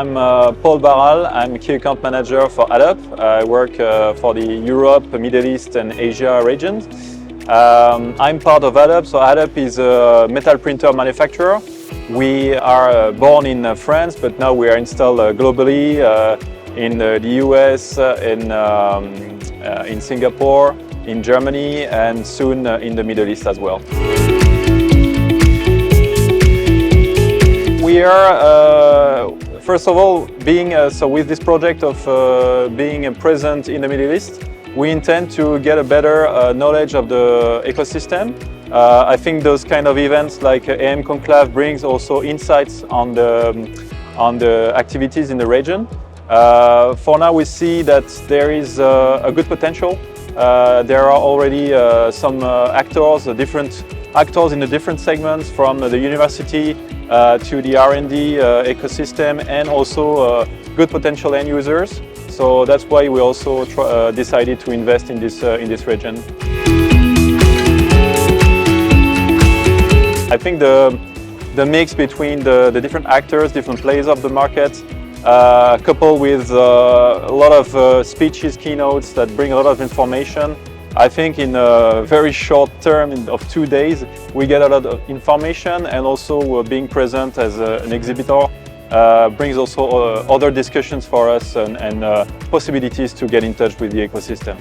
I'm Paul Barral. I'm Key Account Manager for AddUp. I work for the Europe, Middle East and Asia regions. I'm part of AddUp. So AddUp is a metal printer manufacturer. We are born in France, but now we are installed globally in the US, in Singapore, in Germany, and soon in the Middle East as well. We are, first of all, so with this project of being present in the Middle East, we intend to get a better knowledge of the ecosystem. I think those kind of events like AM Conclave brings also insights on the activities in the region. For now, we see that there is a good potential. There are already some different actors in the different segments, from the university to the R&D ecosystem, and also good potential end users. So that's why we also decided to invest in this region. I think the mix between the different actors, different players of the market, coupled with a lot of speeches, keynotes that bring a lot of information. I think in a very short term of 2 days, we get a lot of information, and also being present as an exhibitor brings also other discussions for us and possibilities to get in touch with the ecosystem.